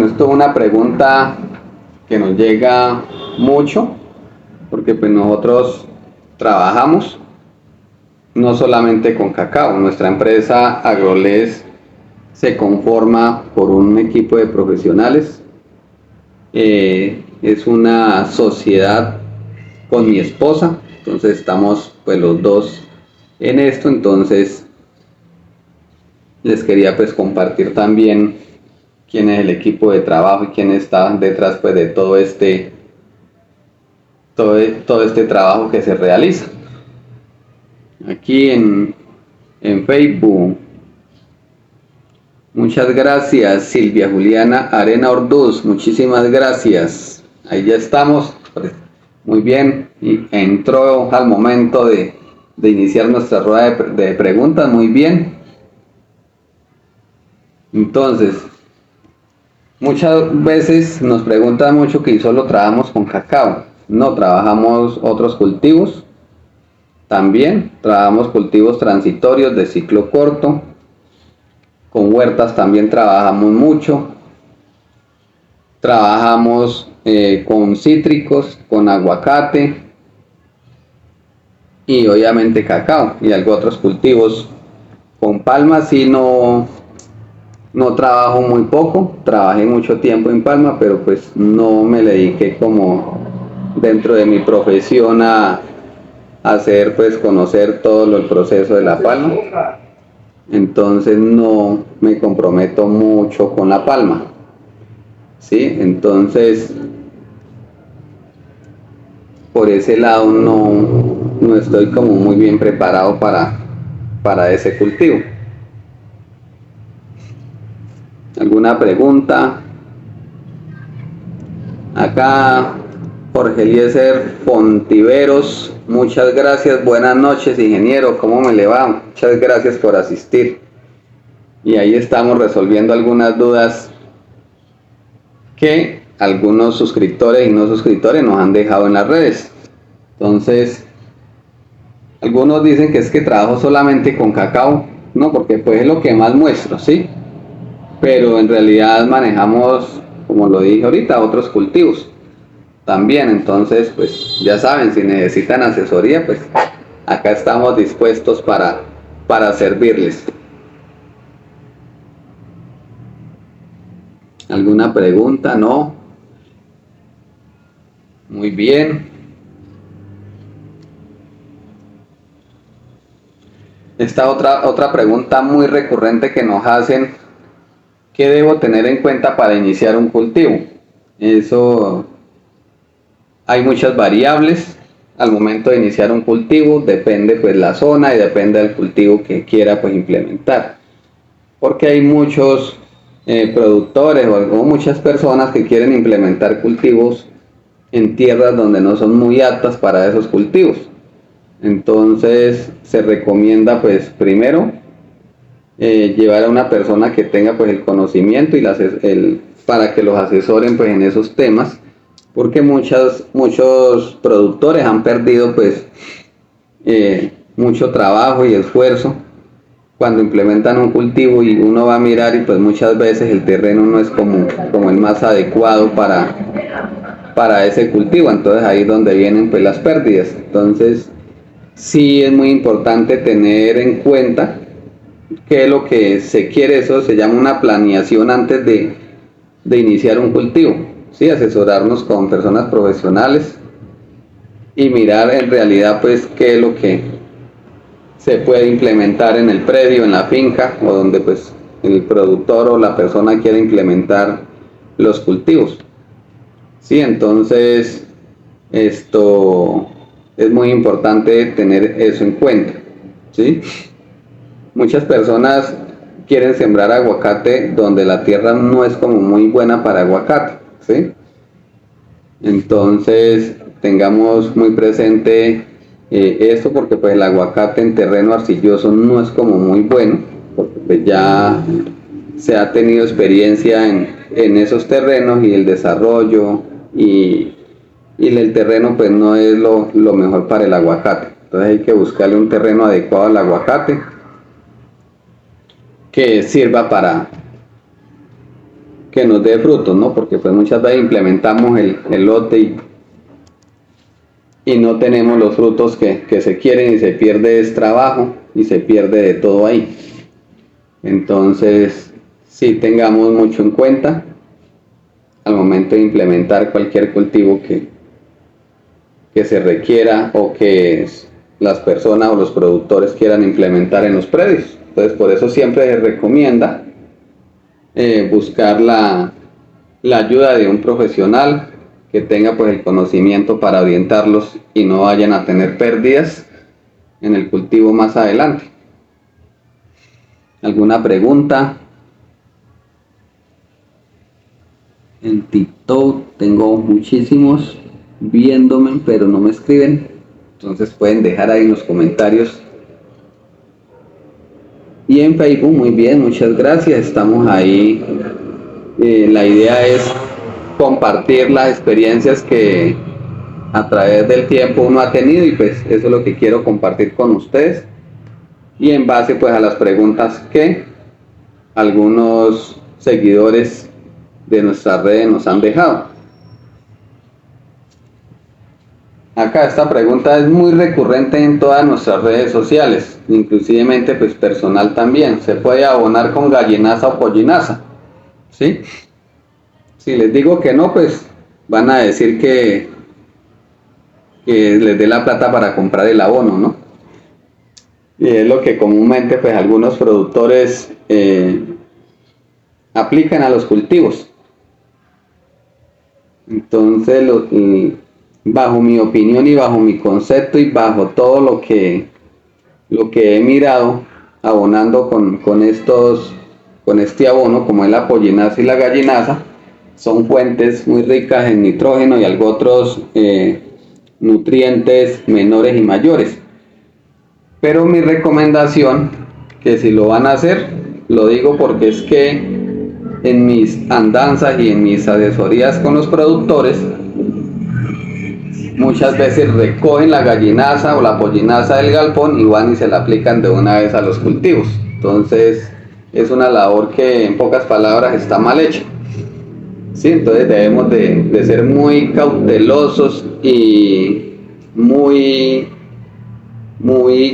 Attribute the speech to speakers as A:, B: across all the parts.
A: esto es una pregunta que nos llega mucho, porque pues nosotros trabajamos no solamente con cacao. Nuestra empresa Agroles se conforma por un equipo de profesionales. Es una sociedad con mi esposa, entonces estamos pues los dos en esto. Entonces les quería pues compartir también quién es el equipo de trabajo y quién está detrás pues de todo este trabajo que se realiza. Aquí en Facebook. Muchas gracias, Silvia Juliana Arena Orduz, muchísimas gracias. Ahí ya estamos, muy bien, y entró al momento de iniciar nuestra rueda de preguntas, muy bien. Entonces, muchas veces nos preguntan mucho que solo trabajamos con cacao. No, trabajamos otros cultivos, también trabajamos cultivos transitorios de ciclo corto. Con huertas también trabajamos mucho, trabajamos con cítricos, con aguacate y obviamente cacao y algo otros cultivos. Con palma sí no trabajo muy poco, trabajé mucho tiempo en palma, pero pues no me dediqué como dentro de mi profesión a hacer pues conocer todo el proceso de la palma. Entonces no me comprometo mucho con la palma, ¿sí? Entonces por ese lado no estoy como muy bien preparado para ese cultivo. ¿Alguna pregunta? Acá Jorge Eliezer Fontiveros, muchas gracias, buenas noches ingeniero, ¿cómo me le va? Muchas gracias por asistir. Y ahí estamos resolviendo algunas dudas que algunos suscriptores y no suscriptores nos han dejado en las redes. Entonces, algunos dicen que es que trabajo solamente con cacao, no, porque pues es lo que más muestro, ¿sí? Pero en realidad manejamos, como lo dije ahorita, otros cultivos también. Entonces pues ya saben, si necesitan asesoría, pues acá estamos dispuestos para servirles. ¿Alguna pregunta? No. Muy bien. Esta otra pregunta muy recurrente que nos hacen: ¿qué debo tener en cuenta para iniciar un cultivo? Eso, hay muchas variables al momento de iniciar un cultivo, depende pues la zona y depende del cultivo que quiera pues implementar, porque hay muchos productores o muchas personas que quieren implementar cultivos en tierras donde no son muy aptas para esos cultivos. Entonces se recomienda pues primero llevar a una persona que tenga pues el conocimiento y para que los asesoren pues en esos temas, porque muchos productores han perdido pues mucho trabajo y esfuerzo cuando implementan un cultivo, y uno va a mirar y pues muchas veces el terreno no es como el más adecuado para ese cultivo. Entonces ahí es donde vienen pues las pérdidas. Entonces sí es muy importante tener en cuenta qué es lo que se quiere. Eso se llama una planeación antes de iniciar un cultivo, ¿sí? Asesorarnos con personas profesionales y mirar en realidad pues qué es lo que se puede implementar en el predio, en la finca, o donde pues el productor o la persona quiere implementar los cultivos, ¿sí? Entonces esto es muy importante tener eso en cuenta, ¿sí? Muchas personas quieren sembrar aguacate donde la tierra no es como muy buena para aguacate, ¿sí? Entonces tengamos muy presente esto, porque pues el aguacate en terreno arcilloso no es como muy bueno, porque pues ya se ha tenido experiencia en esos terrenos, y el desarrollo y el terreno pues no es lo mejor para el aguacate. Entonces hay que buscarle un terreno adecuado al aguacate que sirva para que nos dé frutos, ¿no? Porque pues muchas veces implementamos el lote y no tenemos los frutos que se quieren y se pierde ese trabajo y se pierde de todo ahí. Entonces, sí tengamos mucho en cuenta al momento de implementar cualquier cultivo que se requiera o que las personas o los productores quieran implementar en los predios. Entonces, por eso siempre se recomienda buscar la ayuda de un profesional que tenga pues el conocimiento para orientarlos y no vayan a tener pérdidas en el cultivo más adelante. ¿Alguna pregunta? En TikTok tengo muchísimos viéndome, pero no me escriben. Entonces pueden dejar ahí en los comentarios. Y en Facebook, muy bien, muchas gracias. Estamos ahí. La idea es compartir las experiencias que a través del tiempo uno ha tenido y pues eso es lo que quiero compartir con ustedes. Y en base pues a las preguntas que algunos seguidores de nuestras redes nos han dejado. Acá esta pregunta es muy recurrente en todas nuestras redes sociales, inclusivemente pues personal también. ¿Se puede abonar con gallinaza o pollinaza? ¿Sí? Si les digo que no, pues van a decir que les dé la plata para comprar el abono, ¿no? Y es lo que comúnmente pues algunos productores aplican a los cultivos. Entonces, bajo mi opinión y bajo mi concepto y bajo todo lo que he mirado abonando con este abono, como es la pollinaza y la gallinaza, son fuentes muy ricas en nitrógeno y otros nutrientes menores y mayores. Pero mi recomendación, que si lo van a hacer, lo digo porque es que en mis andanzas y en mis asesorías con los productores, muchas veces recogen la gallinaza o la pollinaza del galpón y van y se la aplican de una vez a los cultivos. Entonces es una labor que en pocas palabras está mal hecha. Sí, entonces debemos de ser muy cautelosos y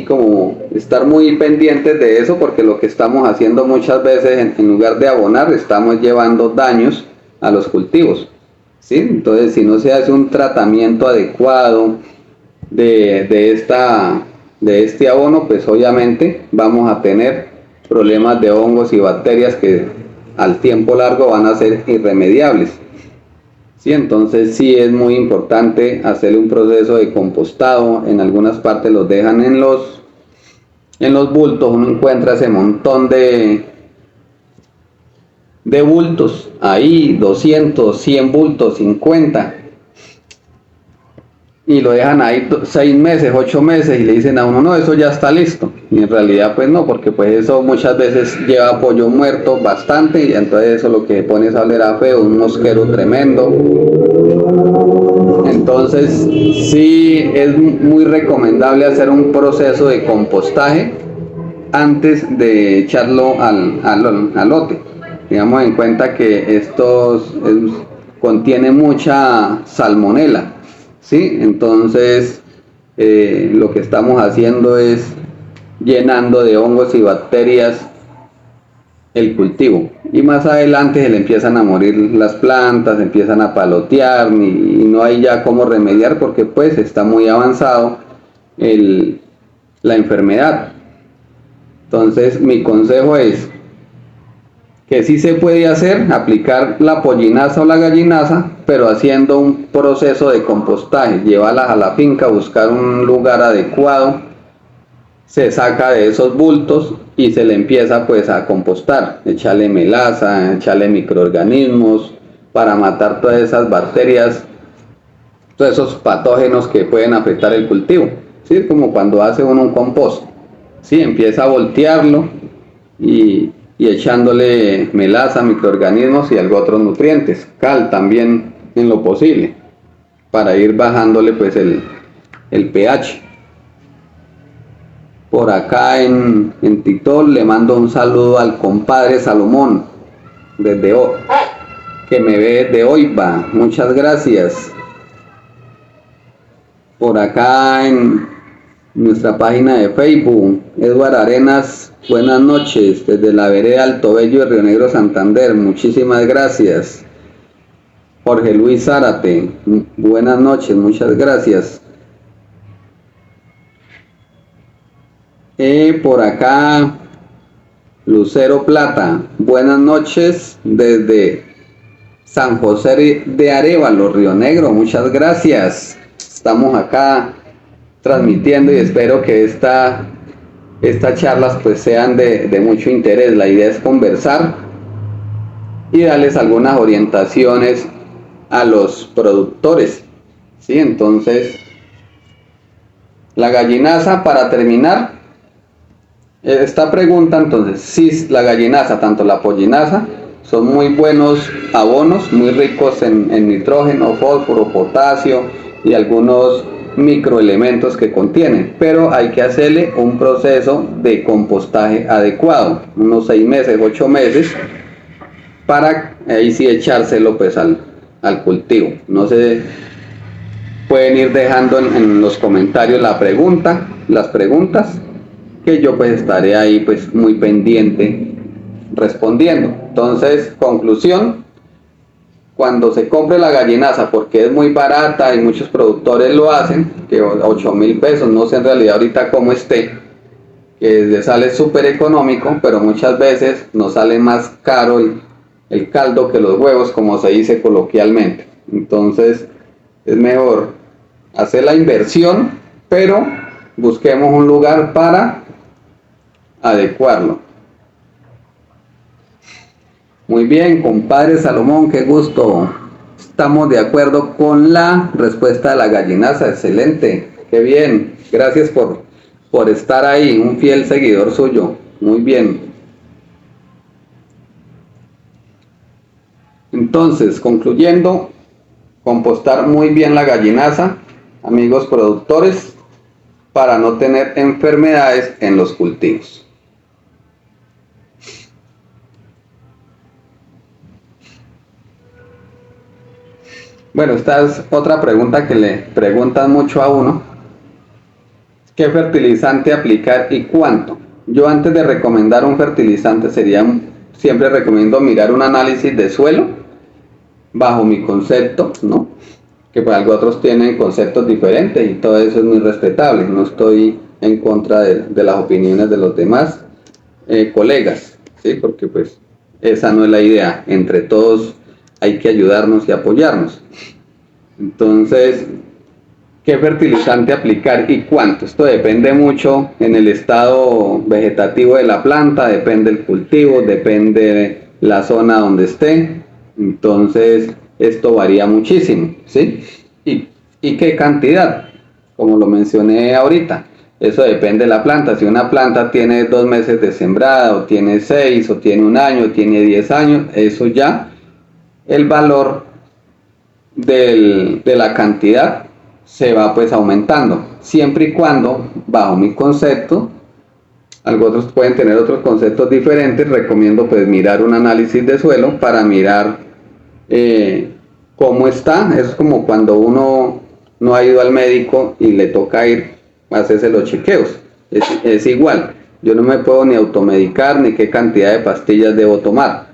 A: como estar muy pendientes de eso, porque lo que estamos haciendo muchas veces en lugar de abonar, estamos llevando daños a los cultivos. ¿Sí? Entonces, si no se hace un tratamiento adecuado de este abono, pues obviamente vamos a tener problemas de hongos y bacterias que al tiempo largo van a ser irremediables. ¿Sí? Entonces sí es muy importante hacerle un proceso de compostado. En algunas partes los dejan en los bultos. Uno encuentra ese montón de bultos ahí, 200, 100 bultos, 50, y lo dejan ahí 6 meses, 8 meses y le dicen a uno, no, eso ya está listo, y en realidad pues no, porque pues eso muchas veces lleva pollo muerto bastante, y entonces eso lo que pone es a oler a feo, un mosquero tremendo. Entonces sí es muy recomendable hacer un proceso de compostaje antes de echarlo al lote. Tengamos en cuenta que contiene mucha salmonela, ¿sí? Entonces lo que estamos haciendo es llenando de hongos y bacterias el cultivo, y más adelante se le empiezan a morir las plantas, empiezan a palotear y no hay ya cómo remediar porque pues está muy avanzado la enfermedad. Entonces mi consejo es que sí se puede hacer, aplicar la pollinaza o la gallinaza, pero haciendo un proceso de compostaje, llevarlas a la finca, buscar un lugar adecuado, se saca de esos bultos y se le empieza pues a compostar, echarle melaza, echarle microorganismos para matar todas esas bacterias, todos esos patógenos que pueden afectar el cultivo. ¿Sí? Como cuando hace uno un compost, ¿sí? Empieza a voltearlo y echándole melaza, microorganismos y otros nutrientes, cal también en lo posible, para ir bajándole pues el pH. Por acá en TikTok le mando un saludo al compadre Salomón desde que me ve de Oiva, muchas gracias. Por acá en nuestra página de Facebook, Edward Arenas, buenas noches, desde la vereda Alto Bello de Río Negro, Santander, muchísimas gracias. Jorge Luis Zárate, buenas noches, muchas gracias. Por acá, Lucero Plata, buenas noches desde San José de Arévalo, Río Negro, muchas gracias. Estamos acá transmitiendo y espero que estas charlas pues sean de mucho interés. La idea es conversar y darles algunas orientaciones a los productores, ¿sí? Entonces, la gallinaza, para terminar esta pregunta, entonces, si la gallinaza, tanto la pollinaza, son muy buenos abonos, muy ricos en nitrógeno, fósforo, potasio y algunos microelementos que contienen, pero hay que hacerle un proceso de compostaje adecuado, unos 6 meses, 8 meses, para ahí sí echárselo pues al cultivo. No se pueden ir dejando en los comentarios las preguntas, que yo pues estaré ahí pues muy pendiente respondiendo. Entonces, conclusión: cuando se compre la gallinaza, porque es muy barata y muchos productores lo hacen, que 8.000 pesos, no sé en realidad ahorita cómo esté, que sale súper económico, pero muchas veces nos sale más caro el caldo que los huevos, como se dice coloquialmente. Entonces es mejor hacer la inversión, pero busquemos un lugar para adecuarlo. Muy bien, compadre Salomón, qué gusto. Estamos de acuerdo con la respuesta de la gallinaza, excelente, qué bien. Gracias por estar ahí, un fiel seguidor suyo. Muy bien. Entonces, concluyendo, compostar muy bien la gallinaza, amigos productores, para no tener enfermedades en los cultivos. Bueno, esta es otra pregunta que le preguntan mucho a uno. ¿Qué fertilizante aplicar y cuánto? Yo, antes de recomendar un fertilizante, siempre recomiendo mirar un análisis de suelo, bajo mi concepto, ¿no? Que pues otros tienen conceptos diferentes y todo eso es muy respetable. No estoy en contra de las opiniones de los demás colegas, ¿sí? Porque pues esa no es la idea. Entre todos hay que ayudarnos y apoyarnos. Entonces, ¿qué fertilizante aplicar y cuánto? Esto depende mucho en el estado vegetativo de la planta, depende del cultivo, depende de la zona donde esté. Entonces, esto varía muchísimo, ¿sí? ¿Y qué cantidad? Como lo mencioné ahorita, eso depende de la planta. Si una planta tiene 2 meses de sembrada, o tiene 6, o tiene 1 año, o tiene 10 años, eso ya, el valor de la cantidad se va pues aumentando, siempre y cuando, bajo mi concepto, algunos pueden tener otros conceptos diferentes. Recomiendo pues mirar un análisis de suelo para mirar cómo está. Es como cuando uno no ha ido al médico y le toca ir a hacerse los chequeos. Es igual, yo no me puedo ni automedicar ni qué cantidad de pastillas debo tomar.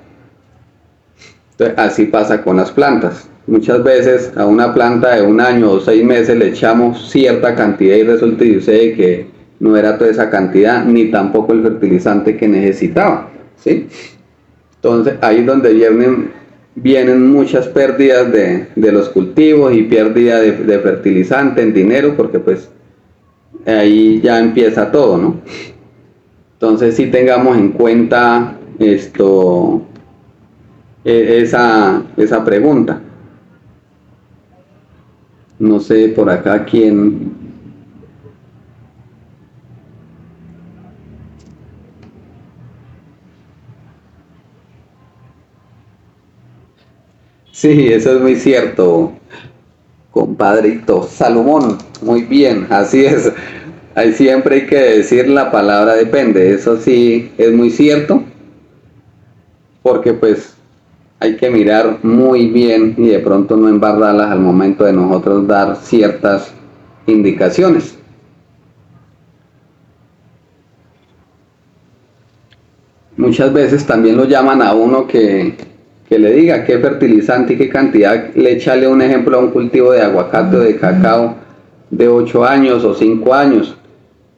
A: Entonces, así pasa con las plantas. Muchas veces a una planta de 1 año o 6 meses le echamos cierta cantidad y resulta y sucede que no era toda esa cantidad, ni tampoco el fertilizante que necesitaba, ¿sí? Entonces ahí es donde vienen muchas pérdidas de los cultivos y pérdida de fertilizante en dinero, porque pues ahí ya empieza todo, ¿no? Entonces sí tengamos en cuenta esa pregunta. No sé por acá quién. Sí, eso es muy cierto, compadrito Salomón. Muy bien, así es. Ahí siempre hay que decir la palabra depende. Eso sí es muy cierto, porque pues hay que mirar muy bien y de pronto no embarrarlas al momento de nosotros dar ciertas indicaciones. Muchas veces también lo llaman a uno que le diga qué fertilizante y qué cantidad le echarle, un ejemplo, a un cultivo de aguacate o de cacao de 8 años o 5 años.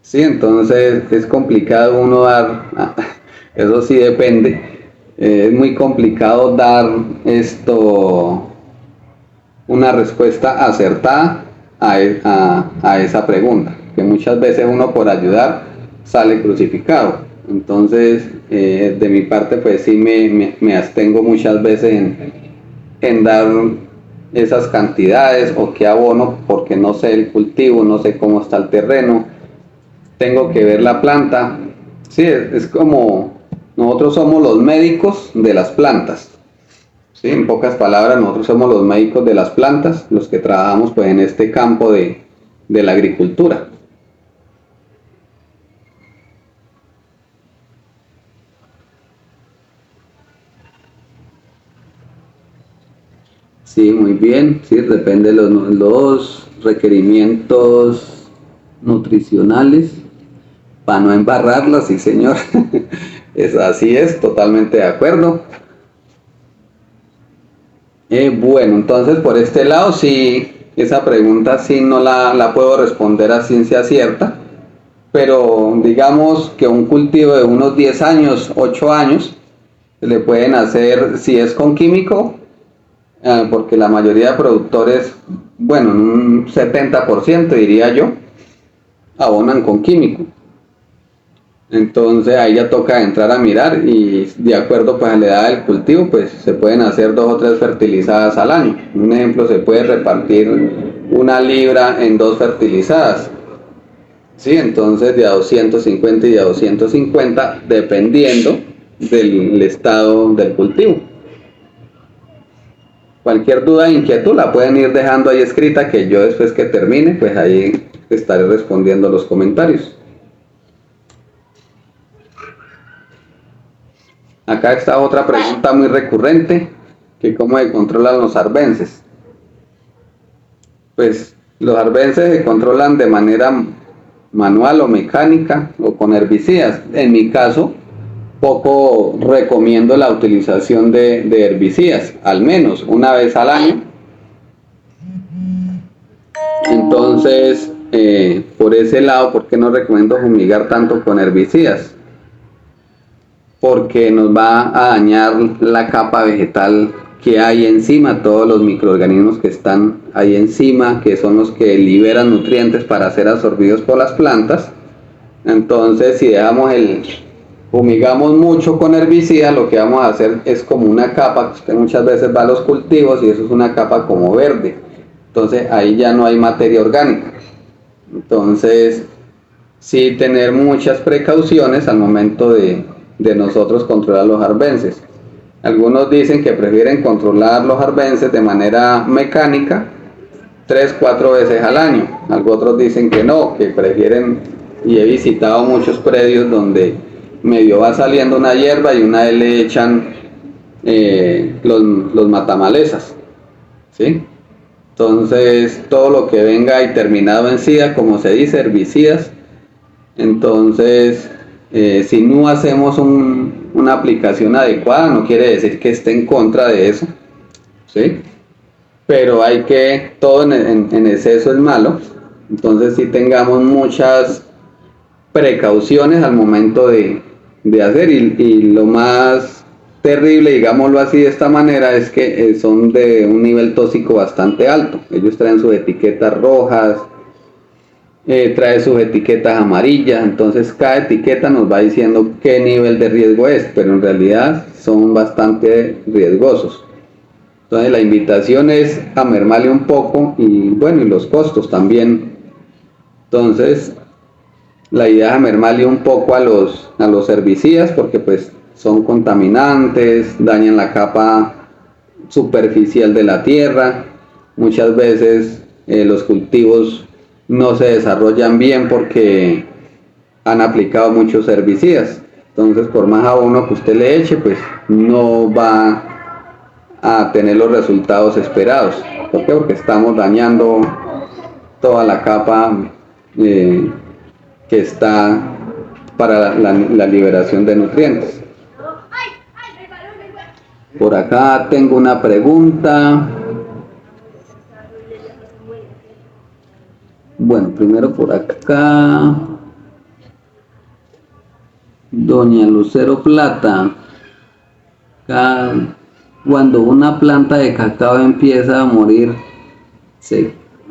A: Sí, entonces es complicado uno dar, eso sí depende, es muy complicado dar una respuesta acertada a esa pregunta, que muchas veces uno por ayudar sale crucificado. Entonces, de mi parte, pues sí me abstengo muchas veces en dar esas cantidades o qué abono, porque no sé el cultivo, no sé cómo está el terreno, tengo que ver la planta. Sí, es como nosotros somos los médicos de las plantas. Sí, en pocas palabras, nosotros somos los médicos de las plantas, los que trabajamos pues en este campo de la agricultura. Sí, muy bien, sí, depende de los requerimientos nutricionales para no embarrarla, sí señor. Así es, totalmente de acuerdo. Bueno, entonces por este lado sí, esa pregunta sí no la puedo responder a ciencia cierta, pero digamos que un cultivo de unos 10 años, 8 años, le pueden hacer, si es con químico, porque la mayoría de productores, bueno, en un 70% diría yo, abonan con químico. Entonces ahí ya toca entrar a mirar y de acuerdo pues a la edad del cultivo pues se pueden hacer 2 o 3 fertilizadas al año. Un ejemplo, se puede repartir 1 libra en 2 fertilizadas. Sí, entonces de a 250 y de a 250 dependiendo del estado del cultivo. Cualquier duda e inquietud la pueden ir dejando ahí escrita, que yo después que termine pues ahí estaré respondiendo los comentarios. Acá está otra pregunta muy recurrente, que cómo se controlan los arbences. Pues los arbences se controlan de manera manual o mecánica o con herbicidas. En mi caso, poco recomiendo la utilización de herbicidas, al menos una vez al año. Entonces, por ese lado, ¿por qué no recomiendo fumigar tanto con herbicidas? Porque nos va a dañar la capa vegetal que hay encima, todos los microorganismos que están ahí encima, que son los que liberan nutrientes para ser absorbidos por las plantas. Entonces, si fumigamos mucho con herbicida, lo que vamos a hacer es como una capa, que muchas veces va a los cultivos y eso es una capa como verde. Entonces, ahí ya no hay materia orgánica. Entonces, sí tener muchas precauciones al momento de nosotros controlar los arbences. Algunos dicen que prefieren controlar los arbences de manera mecánica 3-4 veces al año. Otros dicen que no, que prefieren, y he visitado muchos predios donde medio va saliendo una hierba y una vez le echan los matamalezas, ¿sí? Entonces todo lo que venga y terminado en sida, como se dice, herbicidas. Entonces si no hacemos una aplicación adecuada, no quiere decir que esté en contra de eso, ¿sí? Pero todo en exceso es malo. Entonces sí tengamos muchas precauciones al momento de hacer, y lo más terrible, digámoslo así de esta manera, es que son de un nivel tóxico bastante alto. Ellos traen sus etiquetas rojas, trae sus etiquetas amarillas, entonces cada etiqueta nos va diciendo qué nivel de riesgo es, pero en realidad son bastante riesgosos. Entonces la invitación es a mermarle un poco, y bueno, y los costos también. Entonces la idea es mermarle un poco a los herbicidas, porque pues son contaminantes, dañan la capa superficial de la tierra. Muchas veces los cultivos no se desarrollan bien porque han aplicado muchos herbicidas. Entonces, por más abono que usted le eche, pues no va a tener los resultados esperados. ¿Por qué? Porque estamos dañando toda la capa que está para la liberación de nutrientes. Por acá tengo una pregunta. Bueno, primero por acá. Doña Lucero Plata. Cuando una planta de cacao empieza a morir,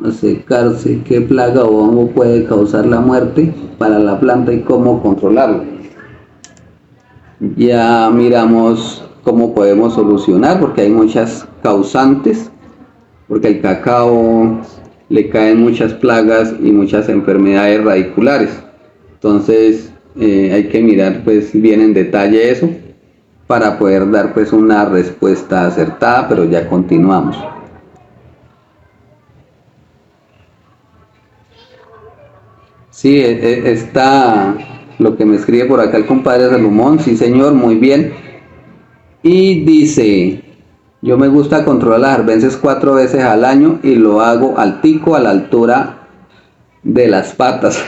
A: a secarse, ¿qué plaga o hongo puede causar la muerte para la planta y cómo controlarlo? Ya miramos cómo podemos solucionar, porque hay muchas causantes, porque al cacao le caen muchas plagas y muchas enfermedades radiculares. Entonces hay que mirar pues bien en detalle eso para poder dar pues una respuesta acertada, pero ya continuamos. Sí, está lo que me escribe por acá el compadre Salomón. Sí señor, muy bien. Y dice: yo me gusta controlar las arbences 4 veces al año y lo hago altico a la altura de las patas.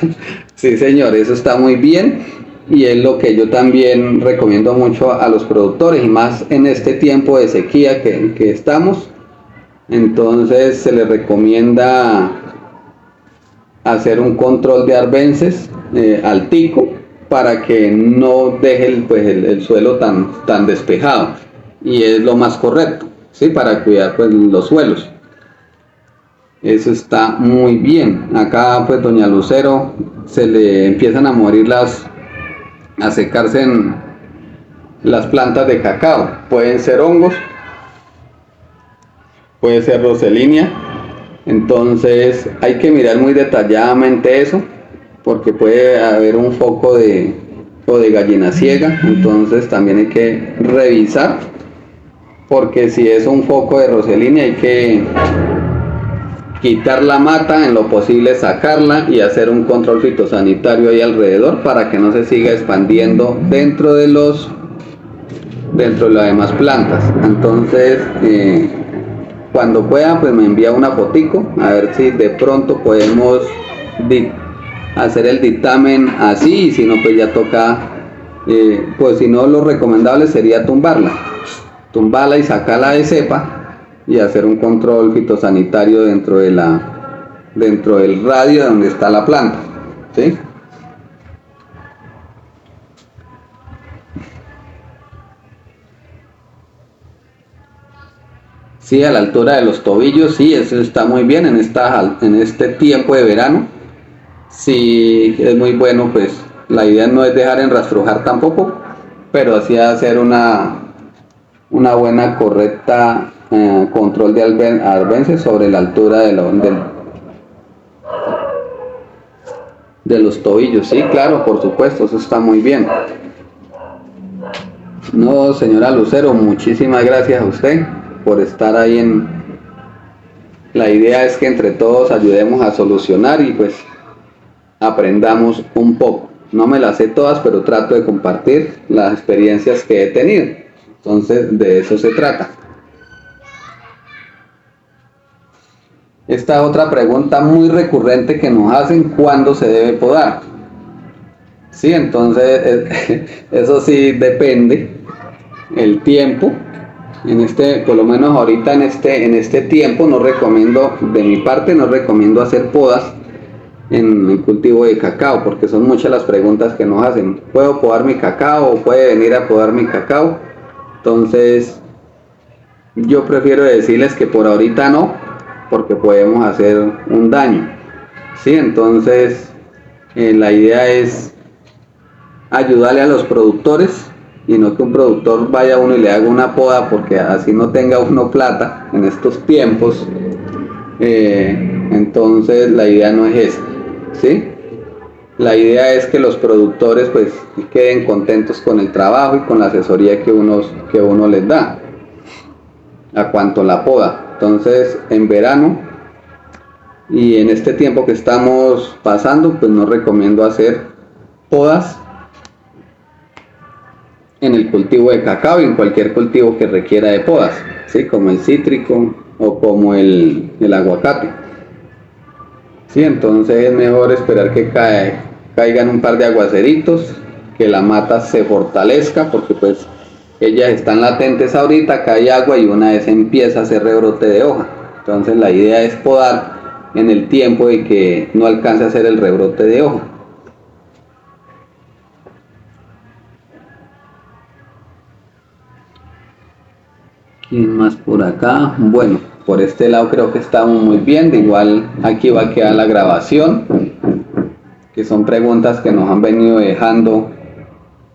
A: Sí señor, eso está muy bien. Y es lo que yo también recomiendo mucho a los productores, y más en este tiempo de sequía que estamos. Entonces se les recomienda hacer un control de arbences altico, para que no deje el suelo tan despejado, y es lo más correcto, ¿sí? Para cuidar pues los suelos. Eso está muy bien. Acá pues doña Lucero, se le empiezan a morir a secarse en las plantas de cacao. Pueden ser hongos, puede ser roselinia. Entonces hay que mirar muy detalladamente eso, porque puede haber un foco de gallina ciega. Entonces también hay que revisar, porque si es un foco de roselinia hay que quitar la mata, en lo posible sacarla y hacer un control fitosanitario ahí alrededor, para que no se siga expandiendo dentro de las demás plantas. Entonces cuando pueda pues me envía una fotico, a ver si de pronto podemos hacer el dictamen así, y si no pues ya toca, pues si no, lo recomendable sería tumbarla y sacarla de cepa, y hacer un control fitosanitario dentro del radio donde está la planta, ¿sí? Sí, a la altura de los tobillos, sí, eso está muy bien en este tiempo de verano. Sí, es muy bueno, pues la idea no es dejar enrastrujar tampoco, pero así hacer una buena, correcta control de arbences sobre la altura de los tobillos. Sí, claro, por supuesto, eso está muy bien. No, señora Lucero, muchísimas gracias a usted por estar ahí. La idea es que entre todos ayudemos a solucionar y pues aprendamos un poco. No me las sé todas, pero trato de compartir las experiencias que he tenido. Entonces de eso se trata. Esta otra pregunta muy recurrente que nos hacen: ¿cuándo se debe podar? Sí, entonces eso sí depende el tiempo. Por lo menos ahorita en este tiempo no recomiendo, de mi parte no recomiendo hacer podas en el cultivo de cacao, porque son muchas las preguntas que nos hacen: ¿puedo podar mi cacao o puede venir a podar mi cacao? Entonces yo prefiero decirles que por ahorita no, porque podemos hacer un daño, ¿sí? Entonces la idea es ayudarle a los productores, y no que un productor vaya a uno y le haga una poda, porque así no tenga uno plata en estos tiempos. Entonces la idea no es esa, ¿sí? La idea es que los productores pues queden contentos con el trabajo y con la asesoría que uno les da a cuanto la poda. Entonces en verano y en este tiempo que estamos pasando, pues no recomiendo hacer podas en el cultivo de cacao y en cualquier cultivo que requiera de podas, ¿sí? Como el cítrico o como el aguacate. ¿Sí? Entonces es mejor esperar que caigan un par de aguaceritos, que la mata se fortalezca, porque pues ellas están latentes ahorita, cae agua y una vez empieza a hacer rebrote de hoja. Entonces la idea es podar en el tiempo de que no alcance a hacer el rebrote de hoja. ¿Quién más por acá? Bueno, por este lado creo que estamos muy bien. De igual aquí va a quedar la grabación, que son preguntas que nos han venido dejando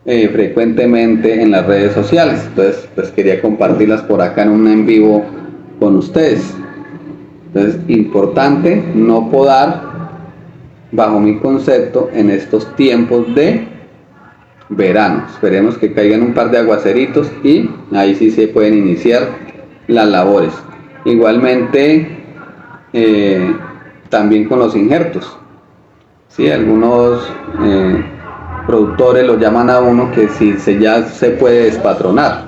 A: frecuentemente en las redes sociales. Entonces pues quería compartirlas por acá en un en vivo con ustedes. Entonces, importante no podar, bajo mi concepto, en estos tiempos de verano. Esperemos que caigan un par de aguaceritos y ahí sí se pueden iniciar las labores. Igualmente también con los injertos, ¿sí? Algunos productores lo llaman a uno que si ya se puede despatronar.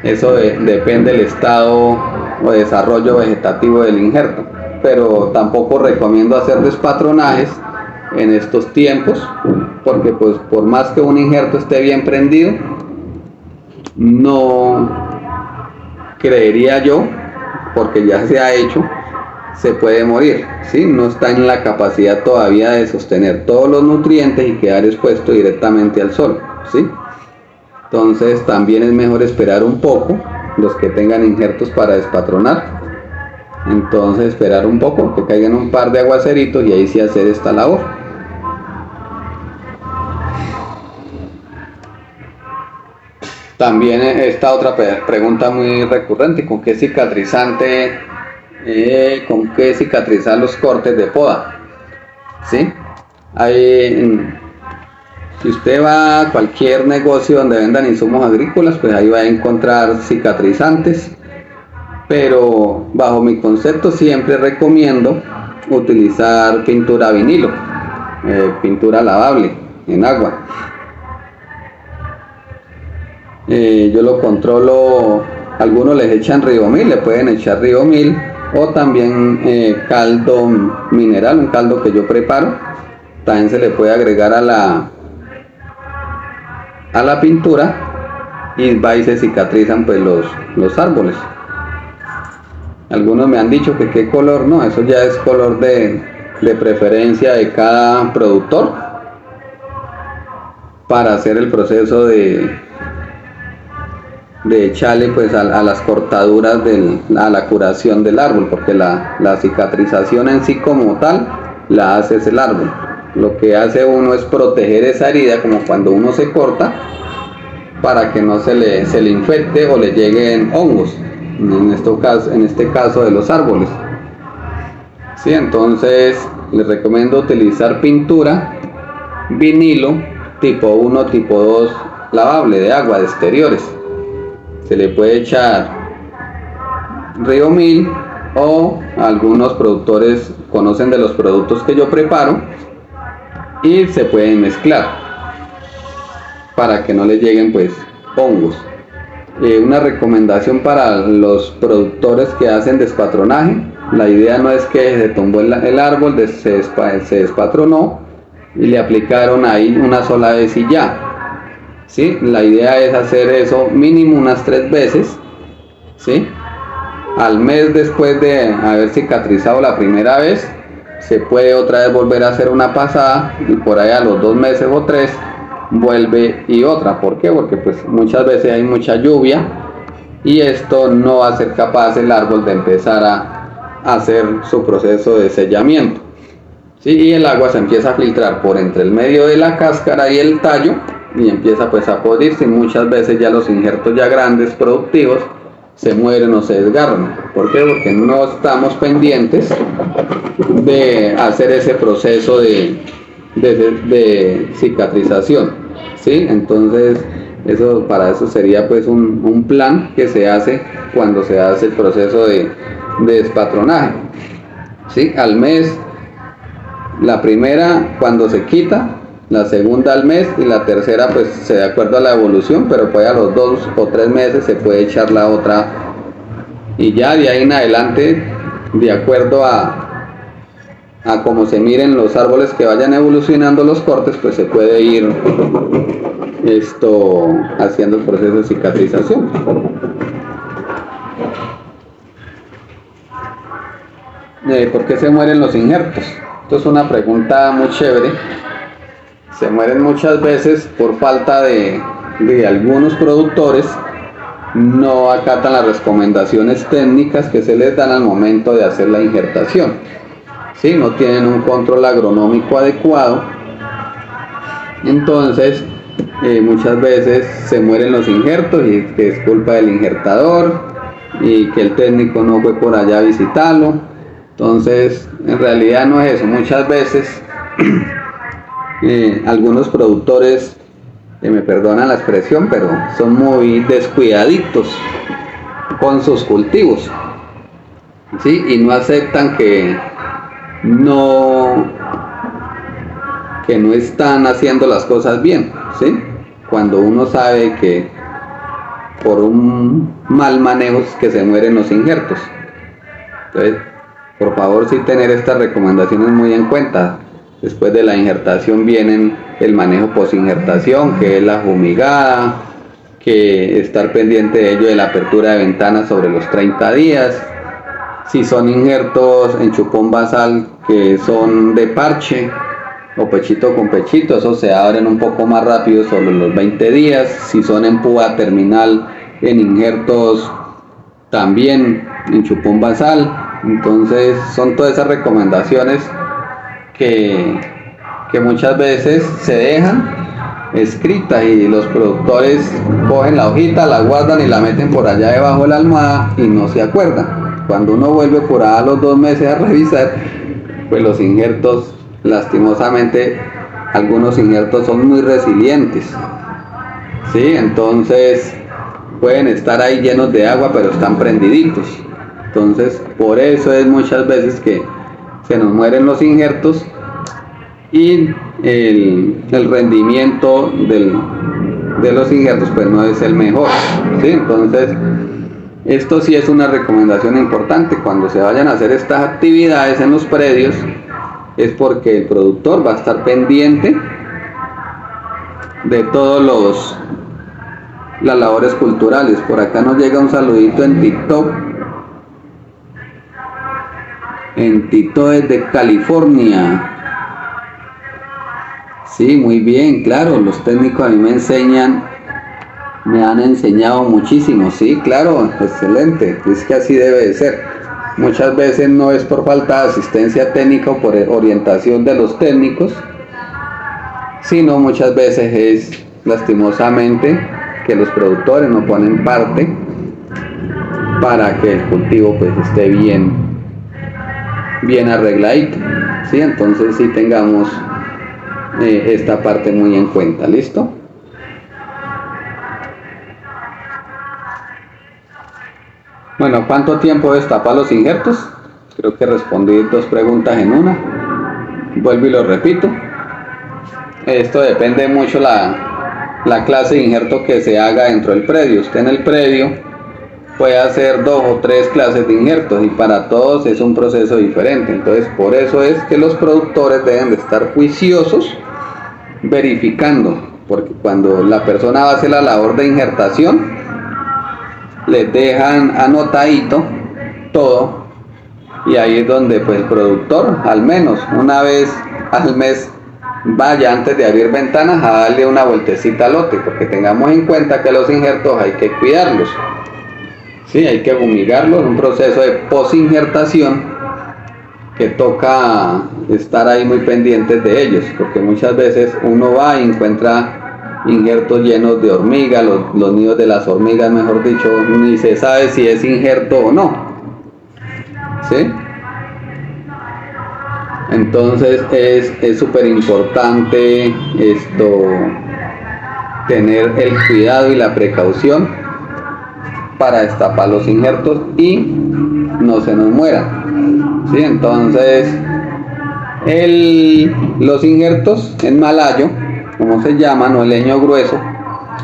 A: Eso depende del estado o desarrollo vegetativo del injerto, pero tampoco recomiendo hacer despatronajes en estos tiempos, porque pues por más que un injerto esté bien prendido, no creería yo, porque ya se ha hecho, se puede morir, ¿sí? No está en la capacidad todavía de sostener todos los nutrientes y quedar expuesto directamente al sol, ¿sí? Entonces también es mejor esperar un poco, los que tengan injertos para despatronar. Entonces esperar un poco, que caigan un par de aguaceritos y ahí sí hacer esta labor. También esta otra pregunta muy recurrente: ¿con qué cicatrizante, con qué cicatrizar los cortes de poda? ¿Sí? Si usted va a cualquier negocio donde vendan insumos agrícolas, pues ahí va a encontrar cicatrizantes, pero bajo mi concepto siempre recomiendo utilizar pintura vinilo, pintura lavable en agua. Yo lo controlo, algunos les echan Ribomil, le pueden echar Ribomil o también caldo mineral, un caldo que yo preparo, también se le puede agregar a la pintura y va y se cicatrizan pues los árboles. Algunos me han dicho que qué color, no, eso ya es color de preferencia de cada productor para hacer el proceso de echarle pues a las cortaduras a la curación del árbol, porque la cicatrización en sí como tal la hace el árbol. Lo que hace uno es proteger esa herida, como cuando uno se corta, para que no se le infecte o le lleguen hongos, en este caso de los árboles. ¿Sí? Entonces les recomiendo utilizar pintura vinilo tipo 1, tipo 2 lavable de agua de exteriores. Se le puede echar Ribomil, o algunos productores conocen de los productos que yo preparo y se pueden mezclar para que no les lleguen pues hongos. Una recomendación para los productores que hacen despatronaje: la idea no es que se tumbó el árbol, se despatronó y le aplicaron ahí una sola vez y ya. ¿Sí? La idea es hacer eso mínimo unas 3 veces, ¿sí? Al mes después de haber cicatrizado la primera vez, se puede otra vez volver a hacer una pasada y por ahí a los 2 meses o 3 vuelve y otra. ¿Por qué? Porque pues muchas veces hay mucha lluvia y esto no va a ser capaz el árbol de empezar a hacer su proceso de sellamiento, ¿sí? Y el agua se empieza a filtrar por entre el medio de la cáscara y el tallo y empieza pues a podrirse, y muchas veces ya los injertos ya grandes productivos se mueren o se desgarran. ¿Por qué? Porque no estamos pendientes de hacer ese proceso de cicatrización, ¿sí? Entonces para eso sería pues un plan que se hace cuando se hace el proceso de despatronaje, ¿sí? Al mes, la primera, cuando se quita, la segunda al mes y la tercera pues de acuerdo a la evolución, pero pues a los 2 o 3 meses se puede echar la otra, y ya de ahí en adelante, de acuerdo a cómo se miren los árboles que vayan evolucionando los cortes, pues se puede ir haciendo el proceso de cicatrización. ¿Por qué se mueren los injertos? Esto es una pregunta muy chévere. Se mueren muchas veces por falta de algunos productores, no acatan las recomendaciones técnicas que se les dan al momento de hacer la injertación. ¿Sí? No tienen un control agronómico adecuado, entonces muchas veces se mueren los injertos y que es culpa del injertador y que el técnico no fue por allá a visitarlo. Entonces en realidad no es eso. Muchas veces algunos productores, me perdonan la expresión, pero son muy descuidaditos con sus cultivos, ¿sí? Y no aceptan que no están haciendo las cosas bien, ¿sí? Cuando uno sabe que por un mal manejo es que se mueren los injertos. Entonces, por favor, sí tener estas recomendaciones muy en cuenta. Después de la injertación vienen el manejo posinjertación, que es la fumigada, que estar pendiente de ello, de la apertura de ventanas sobre los 30 días. Si son injertos en chupón basal que son de parche o pechito con pechito, esos se abren un poco más rápido sobre los 20 días. Si son en púa terminal, en injertos también en chupón basal. Entonces son todas esas recomendaciones que muchas veces se dejan escritas y los productores cogen la hojita, la guardan y la meten por allá debajo de la almohada y no se acuerdan. Cuando uno vuelve por allá a los 2 meses a revisar, pues los injertos, lastimosamente, algunos injertos son muy resilientes, ¿sí? Entonces pueden estar ahí llenos de agua, pero están prendiditos. Entonces, por eso es muchas veces que se nos mueren los injertos y el rendimiento de los injertos pues no es el mejor, ¿sí? Entonces, esto sí es una recomendación importante. Cuando se vayan a hacer estas actividades en los predios, es porque el productor va a estar pendiente de todos las labores culturales. Por acá nos llega un saludito en TikTok. En Tito desde California. Sí, muy bien, claro, los técnicos a mí me han enseñado muchísimo, sí, claro, excelente, es que así debe de ser. Muchas veces no es por falta de asistencia técnica o por orientación de los técnicos, sino muchas veces es lastimosamente que los productores no ponen parte para que el cultivo pues esté bien arregladito, ¿sí? Entonces sí tengamos esta parte muy en cuenta. ¿Listo? Bueno, ¿cuánto tiempo destapar los injertos? Creo que respondí 2 preguntas en una. Vuelvo y lo repito. Esto depende mucho la clase de injerto que se haga dentro del predio. Usted en el predio puede hacer 2 o 3 clases de injertos y para todos es un proceso diferente. Entonces, por eso es que los productores deben de estar juiciosos verificando, porque cuando la persona va a hacer la labor de injertación, les dejan anotadito todo, y ahí es donde pues el productor al menos una vez al mes vaya antes de abrir ventanas a darle una vueltecita al lote, porque tengamos en cuenta que los injertos hay que cuidarlos, sí, hay que fumigarlos, un proceso de posinjertación que toca estar ahí muy pendientes de ellos, porque muchas veces uno va y encuentra injertos llenos de hormigas, los nidos de las hormigas, mejor dicho, ni se sabe si es injerto o no, ¿sí? Entonces es súper importante tener el cuidado y la precaución para destapar los injertos y no se nos mueran, ¿sí? Entonces Los injertos en malayo, como se llaman, o el leño grueso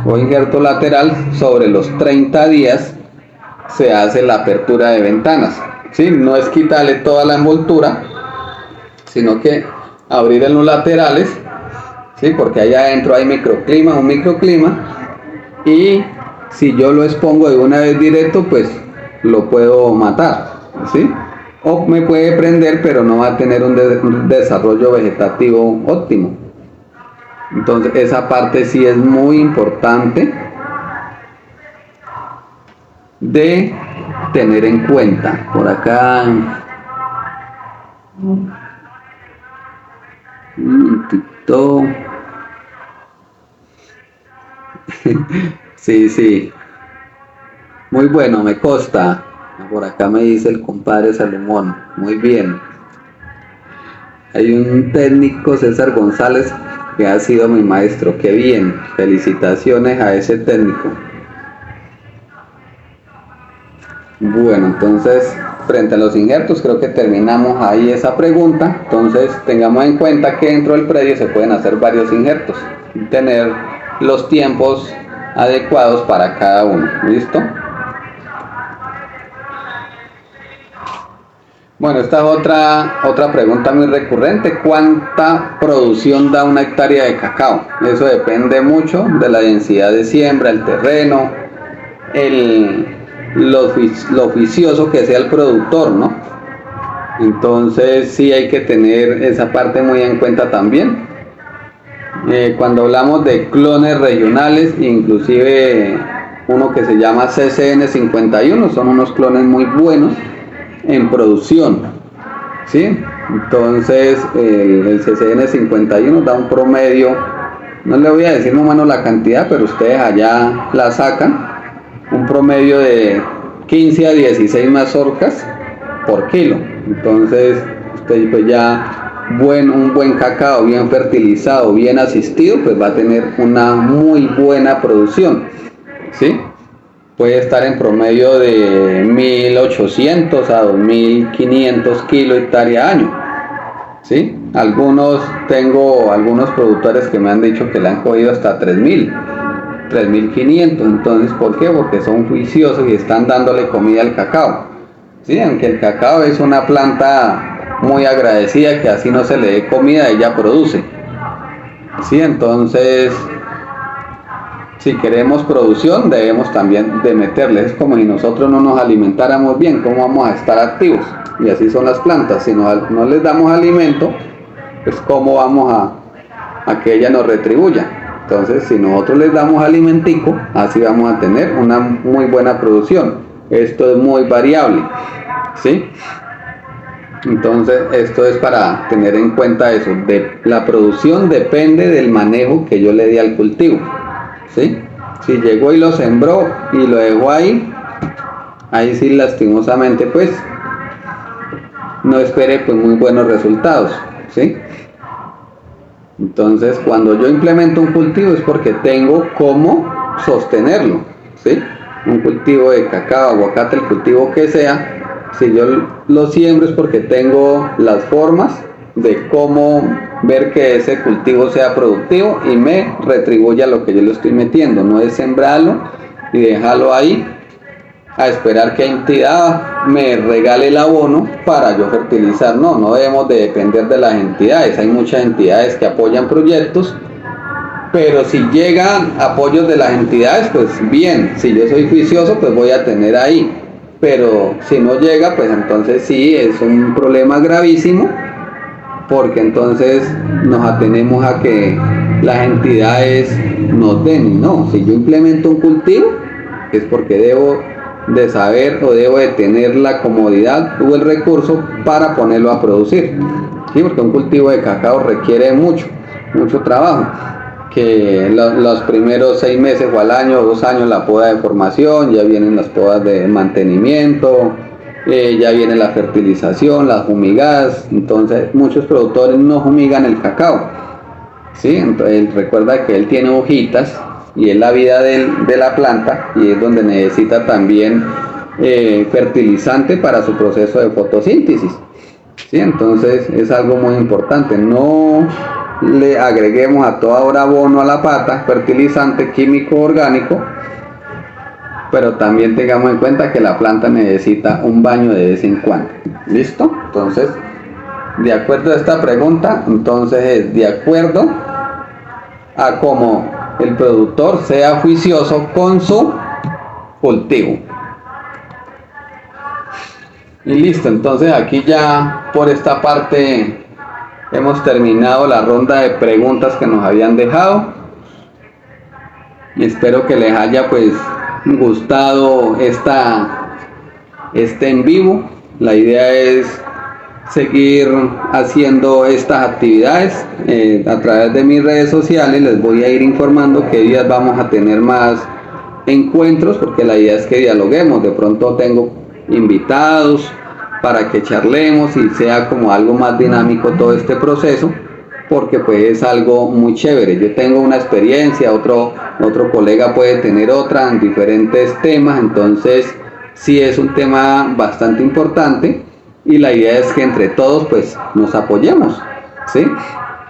A: o injerto lateral, sobre los 30 días se hace la apertura de ventanas, ¿sí? No es quitarle toda la envoltura, sino que abrir en los laterales, ¿sí? Porque allá adentro hay un microclima, y si yo lo expongo de una vez directo, pues lo puedo matar, ¿sí? O me puede prender, pero no va a tener un desarrollo vegetativo óptimo. Entonces esa parte sí es muy importante de tener en cuenta. Por acá, TikTok. Sí, muy bueno, me consta. Por acá me dice el compadre Salomón, muy bien. Hay un técnico, César González, que ha sido mi maestro. Qué bien, felicitaciones a ese técnico. Bueno, entonces, frente a los injertos, creo que terminamos ahí esa pregunta. Entonces, tengamos en cuenta que dentro del predio se pueden hacer varios injertos y tener los tiempos adecuados para cada uno. ¿Listo? Bueno, esta es otra pregunta muy recurrente. ¿Cuánta producción da una hectárea de cacao? Eso depende mucho de la densidad de siembra, el terreno, lo oficioso que sea el productor, ¿no? Entonces sí hay que tener esa parte muy en cuenta también. Cuando hablamos de clones regionales, inclusive uno que se llama CCN51, son unos clones muy buenos en producción, ¿sí? Entonces el CCN51 da un promedio, no le voy a decir más o menos la cantidad, pero ustedes allá la sacan, un promedio de 15 a 16 mazorcas por kilo. Entonces usted pues ya un buen cacao bien fertilizado, bien asistido, pues va a tener una muy buena producción, ¿sí? Puede estar en promedio de 1.800 a 2.500 kilos hectárea año, ¿sí? Tengo algunos productores que me han dicho que le han cogido hasta 3.500. Entonces, ¿por qué? Porque son juiciosos y están dándole comida al cacao, ¿sí? Aunque el cacao es una planta muy agradecida, que así no se le dé comida, ella produce, ¿sí? Entonces, si queremos producción, debemos también de meterle. Es como si nosotros no nos alimentáramos bien, ¿cómo vamos a estar activos? Y así son las plantas. Si no les damos alimento, pues ¿cómo vamos a que ella nos retribuya? Entonces, si nosotros les damos alimentico, así vamos a tener una muy buena producción. Esto es muy variable, ¿sí? Entonces, esto es para tener en cuenta eso. La producción depende del manejo que yo le di al cultivo, ¿sí? Si llegó y lo sembró y lo dejó ahí sí lastimosamente pues no espere pues muy buenos resultados, ¿sí? Entonces cuando yo implemento un cultivo es porque tengo cómo sostenerlo, ¿sí? Un cultivo de cacao, aguacate, el cultivo que sea, si yo lo siembro es porque tengo las formas de cómo ver que ese cultivo sea productivo y me retribuya lo que yo le estoy metiendo. No es sembrarlo y dejarlo ahí a esperar que entidad me regale el abono para yo fertilizar. No debemos de depender de las entidades. Hay muchas entidades que apoyan proyectos, pero si llegan apoyos de las entidades, pues bien, si yo soy juicioso, pues voy a tener ahí, pero si no llega, pues entonces sí, es un problema gravísimo, porque entonces nos atenemos a que las entidades nos den. No, si yo implemento un cultivo, es porque debo de saber o debo de tener la comodidad o el recurso para ponerlo a producir, ¿sí? Porque un cultivo de cacao requiere mucho trabajo, que los primeros 6 meses o al año o 2 años la poda de formación, ya vienen las podas de mantenimiento, ya viene la fertilización, las fumigadas. Entonces muchos productores no fumigan el cacao, ¿sí? Entonces recuerda que él tiene hojitas y es la vida de la planta, y es donde necesita también fertilizante para su proceso de fotosíntesis. ¿sí? Entonces es algo muy importante. No le agreguemos a toda hora abono a la pata, fertilizante químico orgánico, pero también tengamos en cuenta que la planta necesita un baño de vez en cuando. ¿Listo? Entonces, de acuerdo a esta pregunta, entonces es de acuerdo a cómo el productor sea juicioso con su cultivo. Y listo, entonces aquí ya por esta parte hemos terminado la ronda de preguntas que nos habían dejado. Y espero que les haya pues gustado este en vivo. La idea es seguir haciendo estas actividades a través de mis redes sociales. Les voy a ir informando qué días vamos a tener más encuentros, porque la idea es que dialoguemos. De pronto tengo invitados para que charlemos y sea como algo más dinámico todo este proceso, porque pues es algo muy chévere. Yo tengo una experiencia, otro colega puede tener otra en diferentes temas, entonces sí es un tema bastante importante y la idea es que entre todos pues nos apoyemos, ¿sí?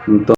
A: Entonces,